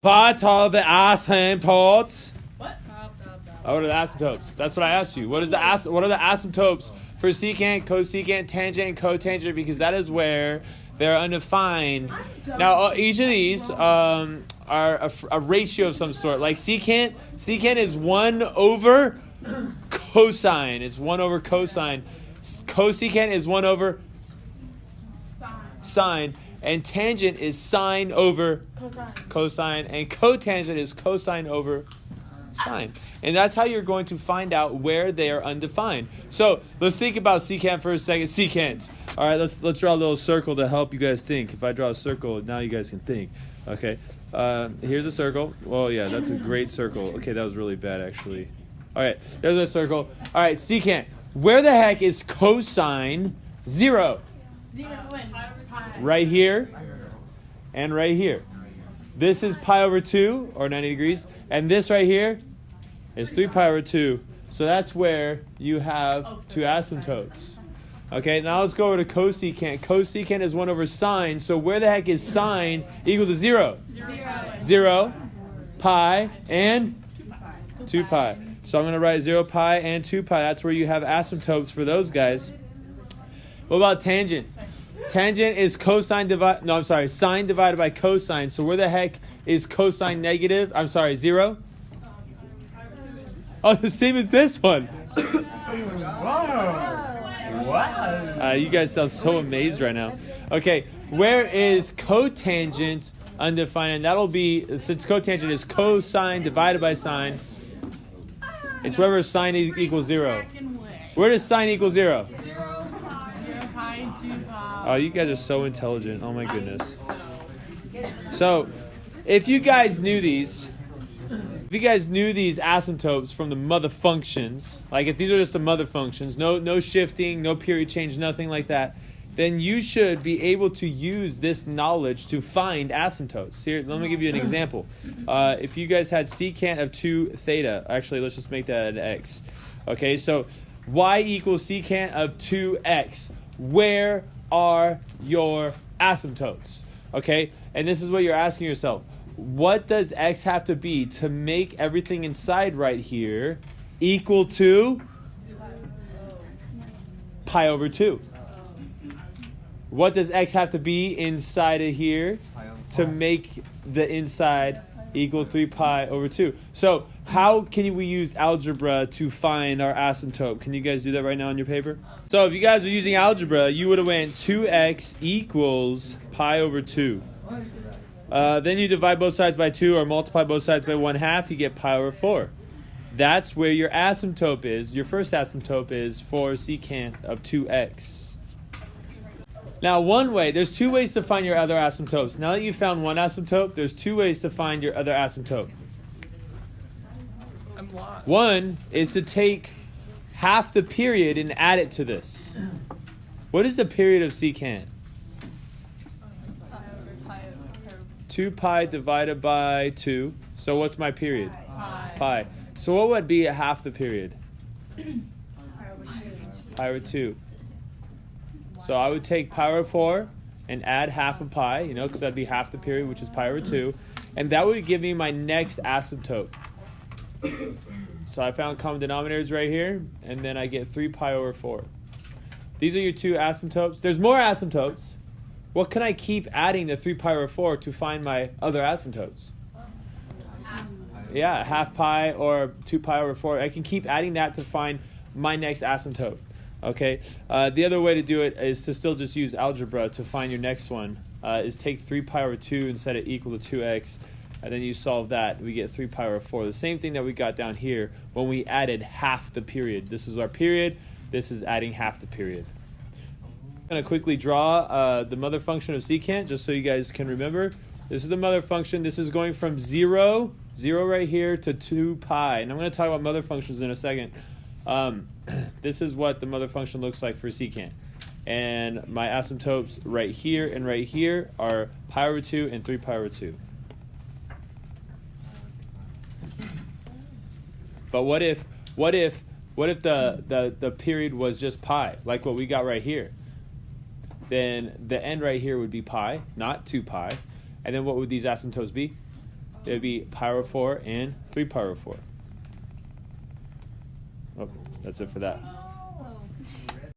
What are the asymptotes? What? What are the asymptotes? That's what I asked you. What are the asymptotes for secant, cosecant, tangent, and cotangent? Because that is where they're undefined. Now, each of these are a ratio of some sort. Like secant is 1 over cosine. It's 1 over cosine. Cosecant is 1 over sine. And tangent is sine over cosine. And cotangent is cosine over sine. And that's how you're going to find out where they are undefined. So let's think about secant for a second. Secant. All right, let's draw a little circle to help you guys think. If I draw a circle, now you guys can think. Okay, here's a circle. Well, yeah, that's a great circle. Okay, that was really bad, actually. All right, there's a circle. All right, secant. Where the heck is cosine 0? 0 Right here and right here. This is pi over 2, or 90 degrees. And this right here is 3 pi over 2. So that's where you have two asymptotes. Okay, now let's go over to cosecant. Cosecant is 1 over sine. So where the heck is sine equal to 0? 0, pi, and 2 pi. So I'm going to write 0 pi and 2 pi. That's where you have asymptotes for those guys. What about tangent? Tangent is sine divided by cosine. So where the heck is cosine negative? 0? Oh, the same as this one. Wow. You guys sound so amazed right now. Okay, where is cotangent undefined? And that'll be, since cotangent is cosine divided by sine, it's wherever sine equals 0. Where does sine equal 0? 0 pi and 2 pi. Oh, you guys are so intelligent. Oh my goodness. So, if you guys knew these asymptotes from the mother functions, like if these are just the mother functions, no shifting, no period change, nothing like that, then you should be able to use this knowledge to find asymptotes. Here, let me give you an example. If you guys had secant of 2 theta, actually, let's just make that an x. Okay, so y equals secant of 2x. Where are your asymptotes? Okay, and this is what you're asking yourself. What does x have to be to make everything inside right here equal to pi over 2? What does x have to be inside of here to make the inside equal 3 pi over 2? So how can we use algebra to find our asymptote? Can you guys do that right now on your paper? So if you guys are using algebra, you would have went 2x equals pi over 2. Then you divide both sides by 2 or multiply both sides by 1/2, you get pi over 4. That's where your asymptote is. Your first asymptote is for secant of 2x. Now, there's 2 ways to find your other asymptotes. Now that you've found one asymptote, there's 2 ways to find your other asymptote. One is to take half the period and add it to this. What is the period of secant? 2 pi divided by 2. So what's my period? Pi. So what would be half the period? Pi over 2. So I would take pi over 4 and add half of pi, because that'd be half the period, which is pi over 2. And that would give me my next asymptote. So I found common denominators right here, and then I get 3 pi over 4. These are your 2 asymptotes. There's more asymptotes. What can I keep adding to 3 pi over 4 to find my other asymptotes? Yeah, half pi or 2 pi over 4. I can keep adding that to find my next asymptote. Okay. The other way to do it is to still just use algebra to find your next one. Is take 3 pi over 2 and set it equal to 2x. And then you solve that. We get 3 pi over 4. The same thing that we got down here when we added half the period. This is our period. This is adding half the period. I'm going to quickly draw the mother function of secant just so you guys can remember. This is the mother function. This is going from 0 right here, to 2 pi. And I'm going to talk about mother functions in a second. This is what the mother function looks like for secant. And my asymptotes right here are pi over 2 and 3 pi over 2. But what if the period was just pi, like what we got right here? Then the end right here would be pi, not 2 pi. And then what would these asymptotes be? it would be pi over 4 and 3 pi over 4. Oh, that's it for that.